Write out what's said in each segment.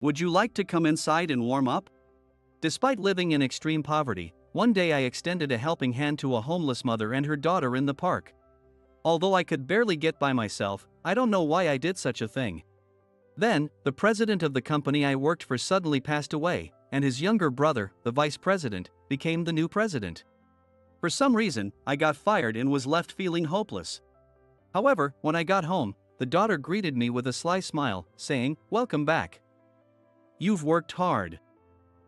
Would you like to come inside and warm up? Despite living in extreme poverty, one day I extended a helping hand to a homeless mother and her daughter in the park. Although I could barely get by myself, I don't know why I did such a thing. Then, the president of the company I worked for suddenly passed away, and his younger brother, the vice president, became the new president. For some reason, I got fired and was left feeling hopeless. However, when I got home, the daughter greeted me with a sly smile, saying, "Welcome back. You've worked hard.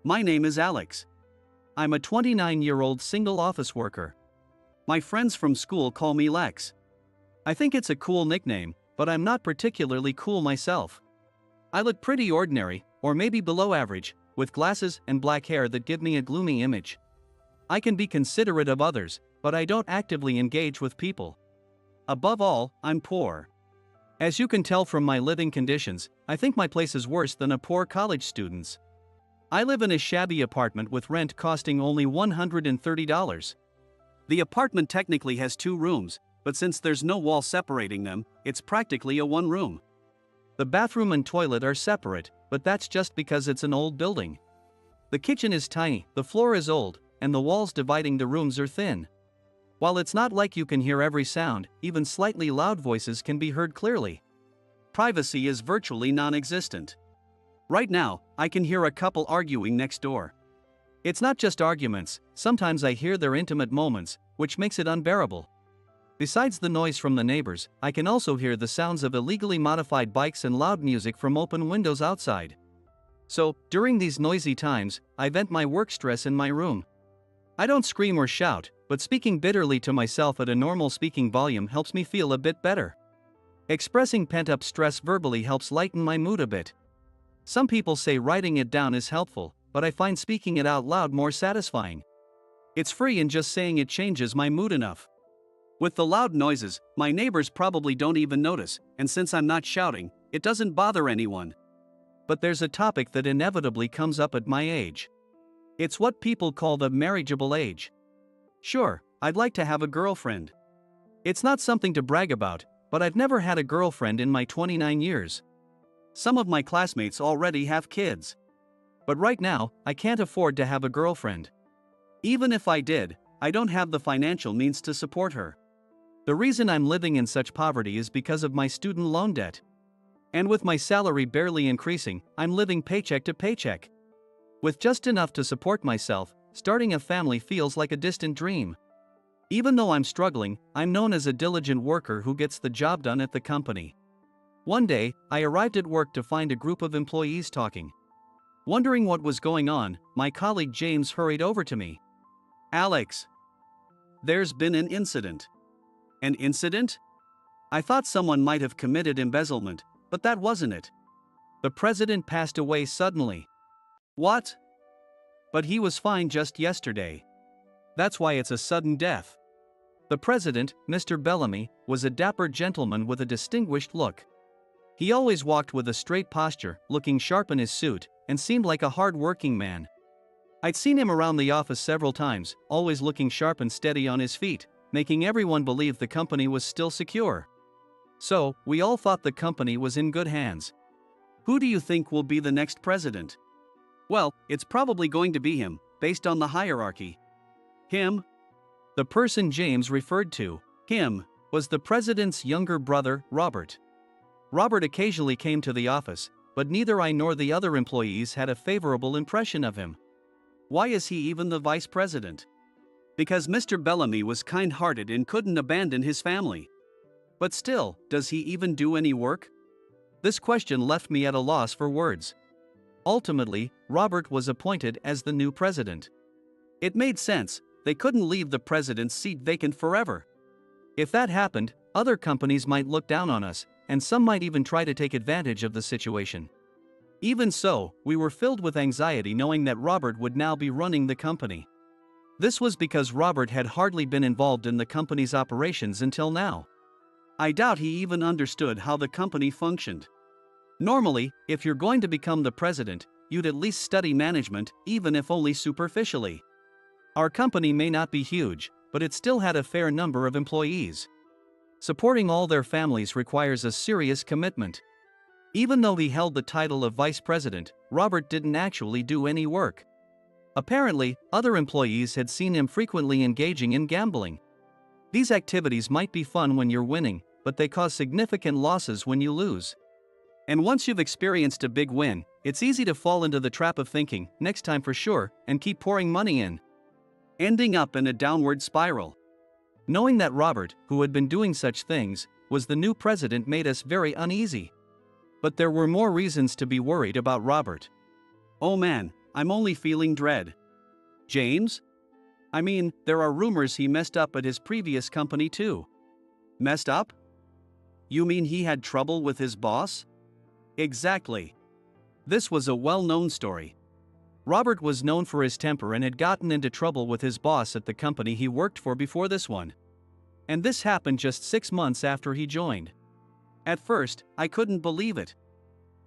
My name is Alex. I'm a 29-year-old single office worker. My friends from school call me Lex. I think it's a cool nickname, but I'm not particularly cool myself. I look pretty ordinary, or maybe below average, with glasses and black hair that give me a gloomy image. I can be considerate of others, but I don't actively engage with people. Above all, I'm poor. As you can tell from my living conditions, I think my place is worse than a poor college student's. I live in a shabby apartment with rent costing only $130. The apartment technically has 2 rooms, but since there's no wall separating them, it's practically a one room. The bathroom and toilet are separate, but that's just because it's an old building. The kitchen is tiny, the floor is old, and the walls dividing the rooms are thin. While it's not like you can hear every sound, even slightly loud voices can be heard clearly. Privacy is virtually non-existent. Right now, I can hear a couple arguing next door. It's not just arguments, sometimes I hear their intimate moments, which makes it unbearable. Besides the noise from the neighbors, I can also hear the sounds of illegally modified bikes and loud music from open windows outside. So, during these noisy times, I vent my work stress in my room. I don't scream or shout, but speaking bitterly to myself at a normal speaking volume helps me feel a bit better. Expressing pent-up stress verbally helps lighten my mood a bit. Some people say writing it down is helpful, but I find speaking it out loud more satisfying. It's free and just saying it changes my mood enough. With the loud noises, my neighbors probably don't even notice, and since I'm not shouting, it doesn't bother anyone. But there's a topic that inevitably comes up at my age. It's what people call the marriageable age. Sure, I'd like to have a girlfriend. It's not something to brag about, but I've never had a girlfriend in my 29 years. Some of my classmates already have kids. But right now, I can't afford to have a girlfriend. Even if I did, I don't have the financial means to support her. The reason I'm living in such poverty is because of my student loan debt. And with my salary barely increasing, I'm living paycheck to paycheck. With just enough to support myself, starting a family feels like a distant dream. Even though I'm struggling, I'm known as a diligent worker who gets the job done at the company. One day, I arrived at work to find a group of employees talking. Wondering what was going on, my colleague James hurried over to me. "Alex, there's been an incident." "An incident?" I thought someone might have committed embezzlement, but that wasn't it. "The president passed away suddenly." "What?" "But he was fine just yesterday. That's why it's a sudden death." The president, Mr. Bellamy, was a dapper gentleman with a distinguished look. He always walked with a straight posture, looking sharp in his suit, and seemed like a hard-working man. I'd seen him around the office several times, always looking sharp and steady on his feet, making everyone believe the company was still secure. So, we all thought the company was in good hands. "Who do you think will be the next president?" "Well, it's probably going to be him, based on the hierarchy." "Him?" The person James referred to, him, was the president's younger brother, Robert. Robert occasionally came to the office, but neither I nor the other employees had a favorable impression of him. "Why is he even the vice president?" "Because Mr. Bellamy was kind-hearted and couldn't abandon his family." "But still, does he even do any work?" This question left me at a loss for words. Ultimately, Robert was appointed as the new president. It made sense, they couldn't leave the president's seat vacant forever. If that happened, other companies might look down on us, and some might even try to take advantage of the situation. Even so, we were filled with anxiety knowing that Robert would now be running the company. This was because Robert had hardly been involved in the company's operations until now. I doubt he even understood how the company functioned. Normally, if you're going to become the president, you'd at least study management, even if only superficially. Our company may not be huge, but it still had a fair number of employees. Supporting all their families requires a serious commitment. Even though he held the title of vice president, Robert didn't actually do any work. Apparently, other employees had seen him frequently engaging in gambling. These activities might be fun when you're winning, but they cause significant losses when you lose. And once you've experienced a big win, it's easy to fall into the trap of thinking, next time for sure, and keep pouring money in, ending up in a downward spiral. Knowing that Robert, who had been doing such things, was the new president made us very uneasy. But there were more reasons to be worried about Robert. Oh man, I'm only feeling dread. James? I mean, there are rumors he messed up at his previous company too. Messed up? You mean he had trouble with his boss? Exactly. This was a well-known story. Robert was known for his temper and had gotten into trouble with his boss at the company he worked for before this one. And this happened just 6 months after he joined. At first, I couldn't believe it.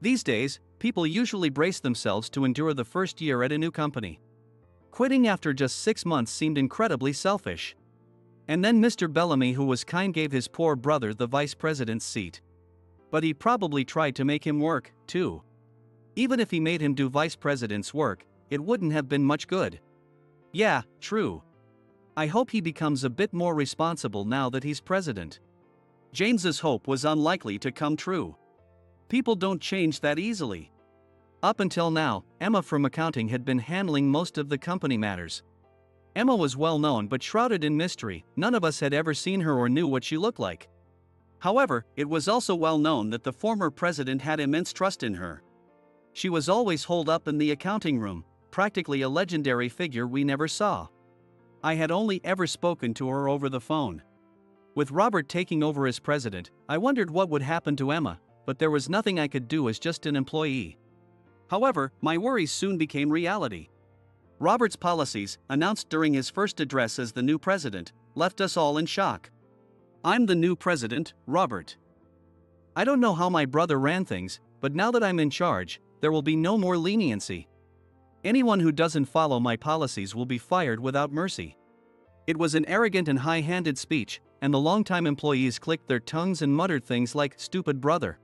These days, people usually brace themselves to endure the first year at a new company. Quitting after just 6 months seemed incredibly selfish. And then Mr. Bellamy, who was kind, gave his poor brother the vice president's seat. But he probably tried to make him work, too. Even if he made him do vice president's work, it wouldn't have been much good. Yeah, true. I hope he becomes a bit more responsible now that he's president. James's hope was unlikely to come true. People don't change that easily. Up until now, Emma from accounting had been handling most of the company matters. Emma was well known but shrouded in mystery. None of us had ever seen her or knew what she looked like. However, it was also well known that the former president had immense trust in her. She was always holed up in the accounting room, practically a legendary figure we never saw. I had only ever spoken to her over the phone. With Robert taking over as president, I wondered what would happen to Emma, but there was nothing I could do as just an employee. However, my worries soon became reality. Robert's policies, announced during his first address as the new president, left us all in shock. I'm the new president, Robert. I don't know how my brother ran things, but now that I'm in charge, there will be no more leniency. Anyone who doesn't follow my policies will be fired without mercy. It was an arrogant and high-handed speech, and the longtime employees clicked their tongues and muttered things like, "Stupid brother."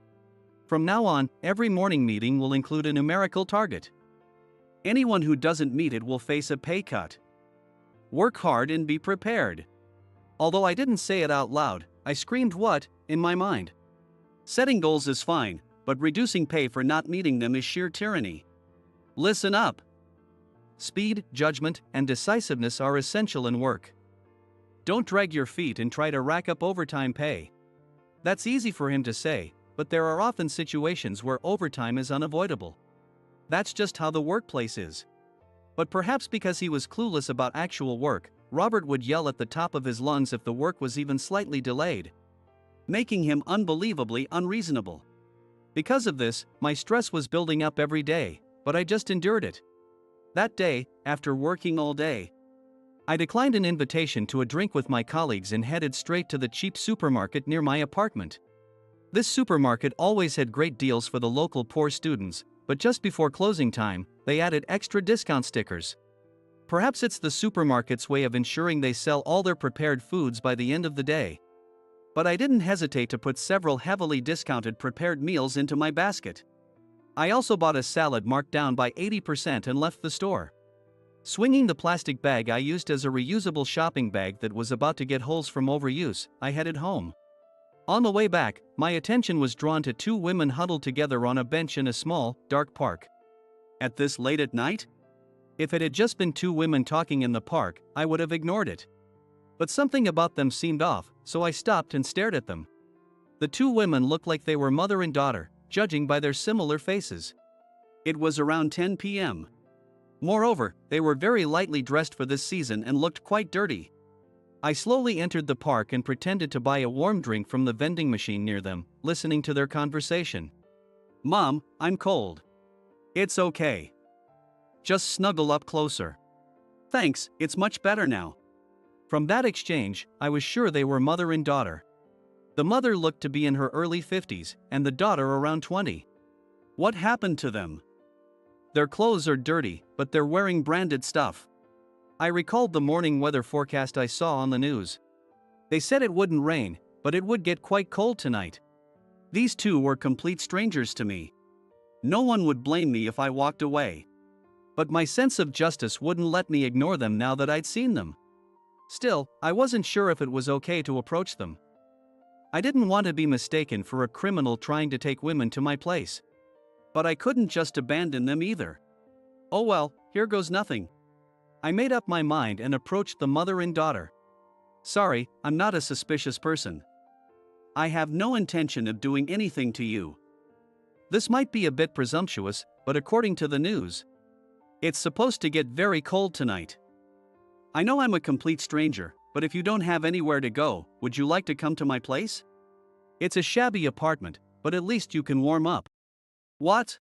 From now on, every morning meeting will include a numerical target. Anyone who doesn't meet it will face a pay cut. Work hard and be prepared. Although I didn't say it out loud, I screamed "what" in my mind. Setting goals is fine, but reducing pay for not meeting them is sheer tyranny. Listen up. Speed, judgment, and decisiveness are essential in work. Don't drag your feet and try to rack up overtime pay. That's easy for him to say, but there are often situations where overtime is unavoidable. That's just how the workplace is. But perhaps because he was clueless about actual work, Robert would yell at the top of his lungs if the work was even slightly delayed, making him unbelievably unreasonable. Because of this, my stress was building up every day, but I just endured it. That day, after working all day, I declined an invitation to a drink with my colleagues and headed straight to the cheap supermarket near my apartment. This supermarket always had great deals for the local poor students, but just before closing time, they added extra discount stickers. Perhaps it's the supermarket's way of ensuring they sell all their prepared foods by the end of the day. But I didn't hesitate to put several heavily discounted prepared meals into my basket. I also bought a salad marked down by 80% and left the store. Swinging the plastic bag I used as a reusable shopping bag that was about to get holes from overuse, I headed home. On the way back, my attention was drawn to 2 women huddled together on a bench in a small, dark park. At this late at night? If it had just been 2 women talking in the park, I would have ignored it. But something about them seemed off, so I stopped and stared at them. The 2 women looked like they were mother and daughter, judging by their similar faces. It was around 10 p.m. Moreover, they were very lightly dressed for this season and looked quite dirty. I slowly entered the park and pretended to buy a warm drink from the vending machine near them, listening to their conversation. "Mom, I'm cold." "It's okay. Just snuggle up closer." "Thanks, it's much better now." From that exchange, I was sure they were mother and daughter. The mother looked to be in her early 50s, and the daughter around 20. What happened to them? Their clothes are dirty, but they're wearing branded stuff. I recalled the morning weather forecast I saw on the news. They said it wouldn't rain, but it would get quite cold tonight. These two were complete strangers to me. No one would blame me if I walked away. But my sense of justice wouldn't let me ignore them now that I'd seen them. Still, I wasn't sure if it was okay to approach them. I didn't want to be mistaken for a criminal trying to take women to my place. But I couldn't just abandon them either. Oh well, here goes nothing. I made up my mind and approached the mother and daughter. Sorry, I'm not a suspicious person. I have no intention of doing anything to you. This might be a bit presumptuous, but according to the news, it's supposed to get very cold tonight. I know I'm a complete stranger, but if you don't have anywhere to go, would you like to come to my place? It's a shabby apartment, but at least you can warm up. What?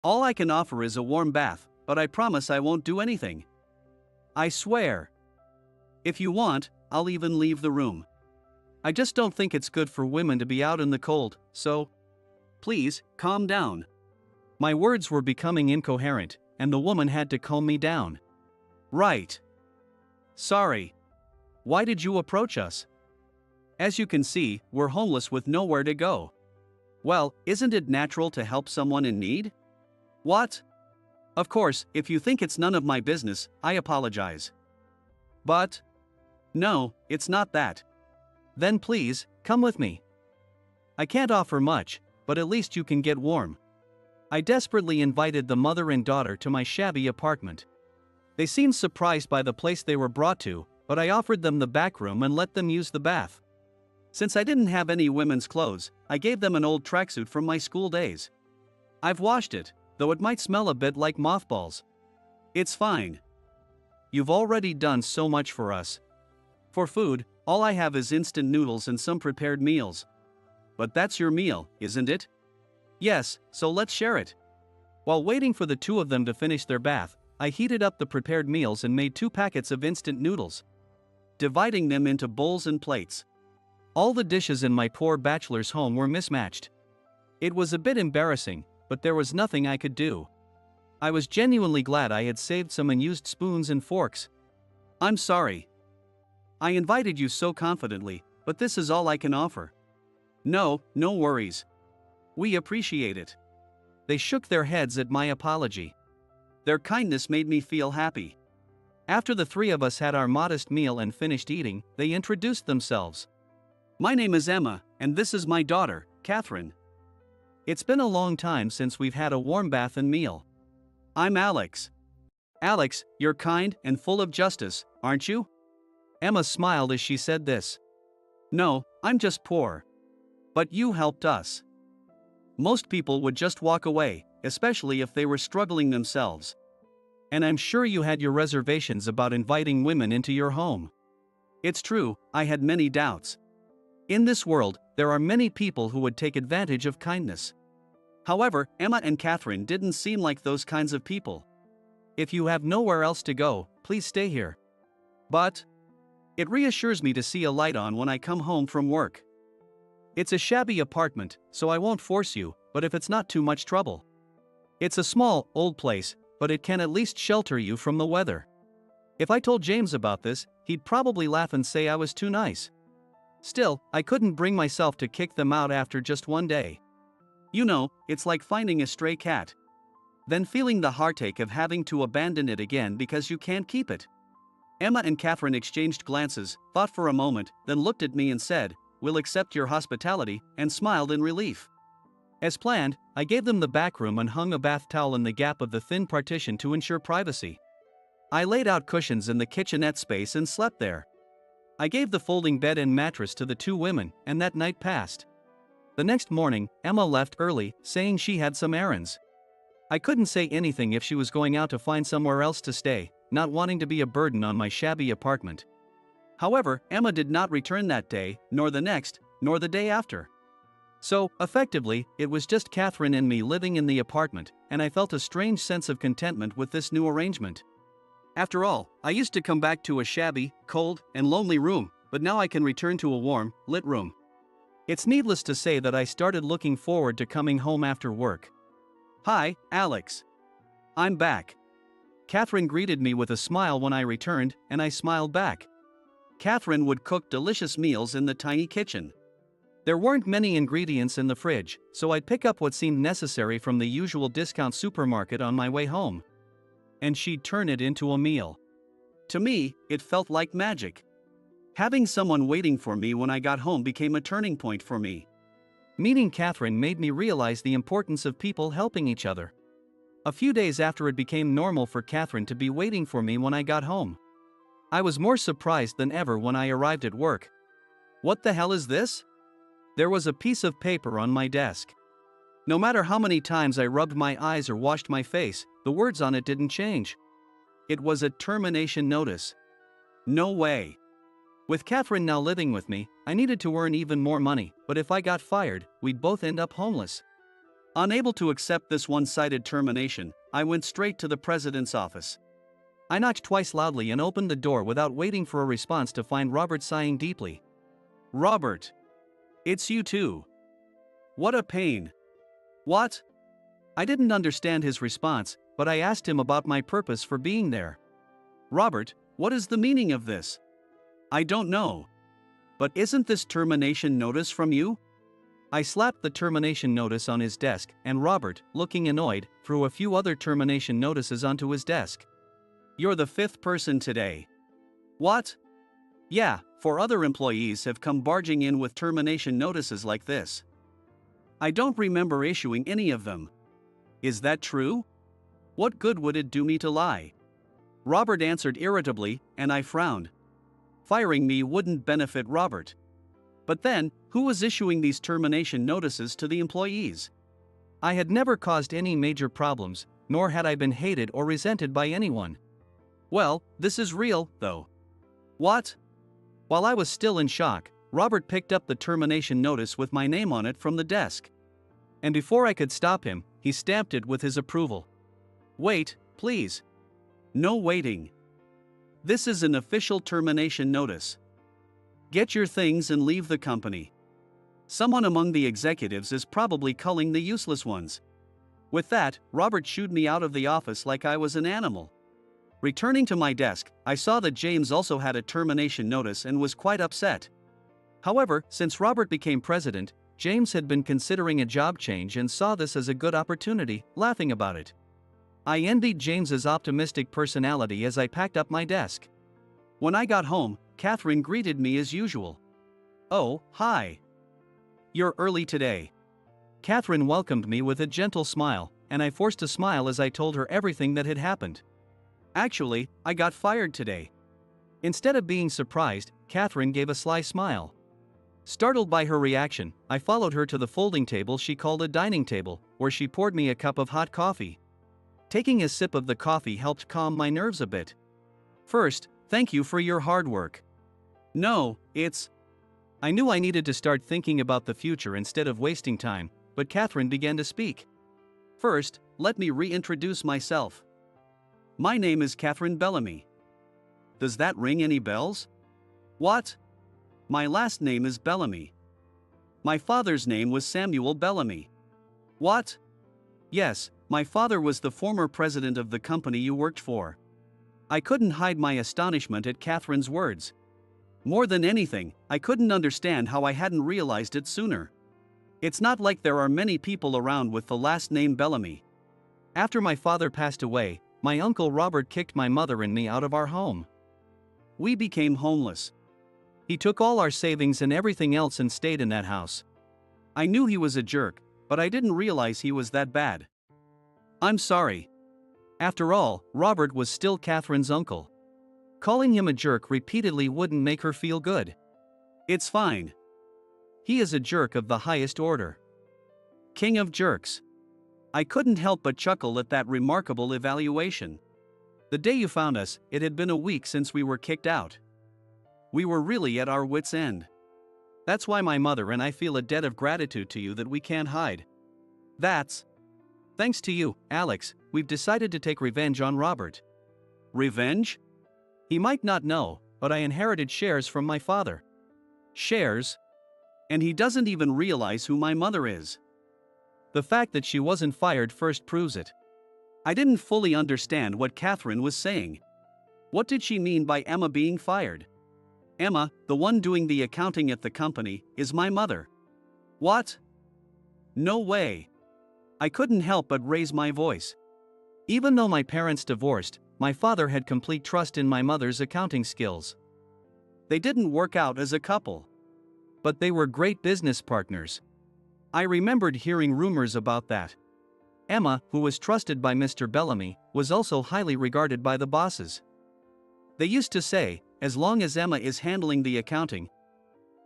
All I can offer is a warm bath, but I promise I won't do anything. I swear. If you want, I'll even leave the room. I just don't think it's good for women to be out in the cold, so please, calm down. My words were becoming incoherent, and the woman had to calm me down. Right. Sorry. Why did you approach us? As you can see, we're homeless with nowhere to go. Well, isn't it natural to help someone in need? What? Of course, if you think it's none of my business, I apologize. But no, it's not that. Then please, come with me. I can't offer much, but at least you can get warm. I desperately invited the mother and daughter to my shabby apartment. They seemed surprised by the place they were brought to, but I offered them the back room and let them use the bath. Since I didn't have any women's clothes, I gave them an old tracksuit from my school days. I've washed it, though it might smell a bit like mothballs. It's fine. You've already done so much for us. For food, all I have is instant noodles and some prepared meals. But that's your meal, isn't it? Yes, so let's share it. While waiting for the two of them to finish their bath, I heated up the prepared meals and made 2 packets of instant noodles, dividing them into bowls and plates. All the dishes in my poor bachelor's home were mismatched. It was a bit embarrassing, but there was nothing I could do. I was genuinely glad I had saved some unused spoons and forks. I'm sorry. I invited you so confidently, but this is all I can offer. No worries. We appreciate it. They shook their heads at my apology. Their kindness made me feel happy. After the 3 of us had our modest meal and finished eating, they introduced themselves. My name is Emma, and this is my daughter, Catherine. It's been a long time since we've had a warm bath and meal. I'm Alex. Alex, you're kind and full of justice, aren't you? Emma smiled as she said this. No, I'm just poor. But you helped us. Most people would just walk away, especially if they were struggling themselves. And I'm sure you had your reservations about inviting women into your home. It's true, I had many doubts. In this world, there are many people who would take advantage of kindness. However, Emma and Catherine didn't seem like those kinds of people. If you have nowhere else to go, please stay here. But it reassures me to see a light on when I come home from work. It's a shabby apartment, so I won't force you, but if it's not too much trouble. It's a small, old place, but it can at least shelter you from the weather. If I told James about this, he'd probably laugh and say I was too nice. Still, I couldn't bring myself to kick them out after just one day. You know, it's like finding a stray cat. Then feeling the heartache of having to abandon it again because you can't keep it. Emma and Catherine exchanged glances, thought for a moment, then looked at me and said, "We'll accept your hospitality," and smiled in relief. As planned, I gave them the back room and hung a bath towel in the gap of the thin partition to ensure privacy. I laid out cushions in the kitchenette space and slept there. I gave the folding bed and mattress to the 2 women, and that night passed. The next morning, Emma left early, saying she had some errands. I couldn't say anything if she was going out to find somewhere else to stay, not wanting to be a burden on my shabby apartment. However, Emma did not return that day, nor the next, nor the day after. So, effectively, it was just Catherine and me living in the apartment, and I felt a strange sense of contentment with this new arrangement. After all, I used to come back to a shabby, cold, and lonely room, but now I can return to a warm, lit room. It's needless to say that I started looking forward to coming home after work. Hi, Alex. I'm back. Catherine greeted me with a smile when I returned, and I smiled back. Catherine would cook delicious meals in the tiny kitchen. There weren't many ingredients in the fridge, so I'd pick up what seemed necessary from the usual discount supermarket on my way home. And she'd turn it into a meal. To me, it felt like magic. Having someone waiting for me when I got home became a turning point for me. Meeting Catherine made me realize the importance of people helping each other. A few days after, it became normal for Catherine to be waiting for me when I got home. I was more surprised than ever when I arrived at work. What the hell is this? There was a piece of paper on my desk. No matter how many times I rubbed my eyes or washed my face, the words on it didn't change. It was a termination notice. No way. With Catherine now living with me, I needed to earn even more money, but if I got fired, we'd both end up homeless. Unable to accept this one-sided termination, I went straight to the president's office. I knocked twice loudly and opened the door without waiting for a response to find Robert sighing deeply. "Robert. It's you too. What a pain." "What?" I didn't understand his response, but I asked him about my purpose for being there. "Robert, what is the meaning of this?" "I don't know. But isn't this termination notice from you?" I slapped the termination notice on his desk, and Robert, looking annoyed, threw a few other termination notices onto his desk. "You're the fifth person today." "What?" "Yeah, 4 other employees have come barging in with termination notices like this. I don't remember issuing any of them." "Is that true? What good would it do me to lie?" Robert answered irritably, and I frowned. Firing me wouldn't benefit Robert. But then, who was issuing these termination notices to the employees? I had never caused any major problems, nor had I been hated or resented by anyone. "Well, this is real, though." "What?" While I was still in shock, Robert picked up the termination notice with my name on it from the desk. And before I could stop him, he stamped it with his approval. "Wait, please." "No waiting. This is an official termination notice. Get your things and leave the company. Someone among the executives is probably culling the useless ones." With that, Robert shooed me out of the office like I was an animal. Returning to my desk, I saw that James also had a termination notice and was quite upset. However, since Robert became president, James had been considering a job change and saw this as a good opportunity, laughing about it. I envied James's optimistic personality as I packed up my desk. When I got home, Catherine greeted me as usual. "Oh, hi. You're early today." Catherine welcomed me with a gentle smile, and I forced a smile as I told her everything that had happened. "Actually, I got fired today." Instead of being surprised, Catherine gave a sly smile. Startled by her reaction, I followed her to the folding table she called a dining table, where she poured me a cup of hot coffee. Taking a sip of the coffee helped calm my nerves a bit. "First, thank you for your hard work." "No, it's..." I knew I needed to start thinking about the future instead of wasting time, but Catherine began to speak. "First, let me reintroduce myself. My name is Catherine Bellamy. Does that ring any bells?" "What?" "My last name is Bellamy. My father's name was Samuel Bellamy." "What?" "Yes, my father was the former president of the company you worked for." I couldn't hide my astonishment at Catherine's words. More than anything, I couldn't understand how I hadn't realized it sooner. It's not like there are many people around with the last name Bellamy. After my father passed away, my uncle Robert kicked my mother and me out of our home. We became homeless. He took all our savings and everything else and stayed in that house. I knew he was a jerk, but I didn't realize he was that bad. I'm sorry. After all, Robert was still Catherine's uncle. Calling him a jerk repeatedly wouldn't make her feel good. It's fine. He is a jerk of the highest order. King of jerks. I couldn't help but chuckle at that remarkable evaluation. The day you found us, it had been a week since we were kicked out. We were really at our wits' end. That's why my mother and I feel a debt of gratitude to you that we can't hide. That's thanks to you, Alex, we've decided to take revenge on Robert. Revenge? He might not know, but I inherited shares from my father. Shares? And he doesn't even realize who my mother is. The fact that she wasn't fired first proves it. I didn't fully understand what Catherine was saying. What did she mean by Emma being fired? Emma, the one doing the accounting at the company, is my mother. What? No way. I couldn't help but raise my voice. Even though my parents divorced, my father had complete trust in my mother's accounting skills. They didn't work out as a couple, but they were great business partners. I remembered hearing rumors about that. Emma, who was trusted by Mr. Bellamy, was also highly regarded by the bosses. They used to say, as long as Emma is handling the accounting,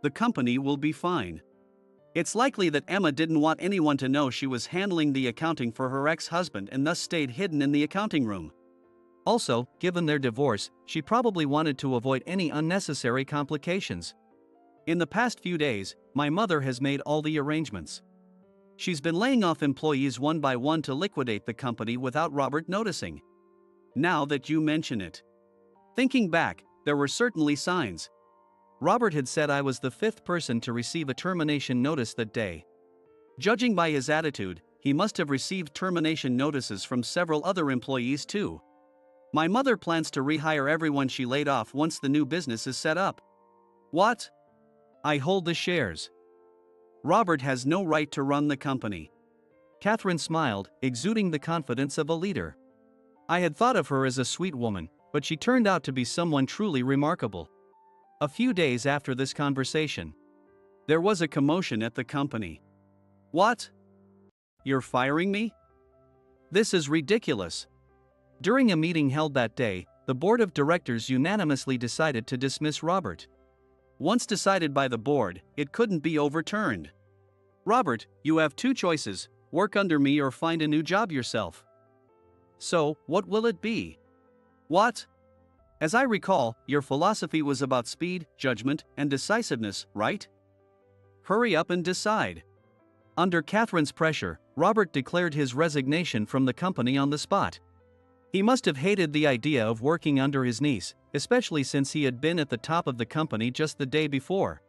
the company will be fine. It's likely that Emma didn't want anyone to know she was handling the accounting for her ex-husband and thus stayed hidden in the accounting room. Also, given their divorce, she probably wanted to avoid any unnecessary complications. In the past few days, my mother has made all the arrangements. She's been laying off employees one by one to liquidate the company without Robert noticing. Now that you mention it. Thinking back, there were certainly signs. Robert had said I was the fifth person to receive a termination notice that day. Judging by his attitude, he must have received termination notices from several other employees too. My mother plans to rehire everyone she laid off once the new business is set up. What? I hold the shares. Robert has no right to run the company. Catherine smiled, exuding the confidence of a leader. I had thought of her as a sweet woman, but she turned out to be someone truly remarkable. A few days after this conversation, there was a commotion at the company. What? You're firing me? This is ridiculous. During a meeting held that day, the board of directors unanimously decided to dismiss Robert. Once decided by the board, it couldn't be overturned. Robert, you have two choices: work under me or find a new job yourself. So, what will it be? What? As I recall, your philosophy was about speed, judgment, and decisiveness, right? Hurry up and decide. Under Catherine's pressure, Robert declared his resignation from the company on the spot. He must have hated the idea of working under his niece, especially since he had been at the top of the company just the day before.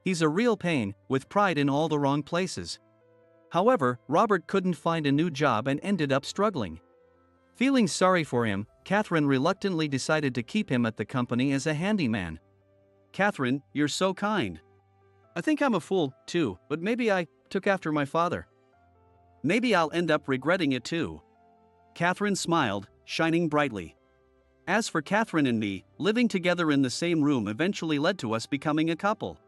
He's a real pain, with pride in all the wrong places. However, Robert couldn't find a new job and ended up struggling. Feeling sorry for him, Catherine reluctantly decided to keep him at the company as a handyman. Catherine, you're so kind. I think I'm a fool, too, but maybe I took after my father. Maybe I'll end up regretting it too. Catherine smiled, shining brightly. As for Catherine and me, living together in the same room eventually led to us becoming a couple.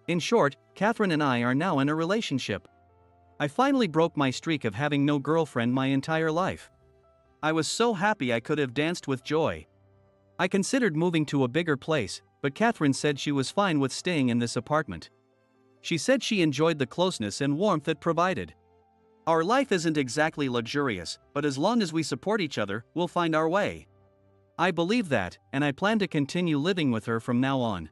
In short, Catherine and I are now in a relationship. I finally broke my streak of having no girlfriend my entire life. I was so happy I could have danced with joy. I considered moving to a bigger place, but Catherine said she was fine with staying in this apartment. She said she enjoyed the closeness and warmth it provided. Our life isn't exactly luxurious, but as long as we support each other, we'll find our way. I believe that, and I plan to continue living with her from now on.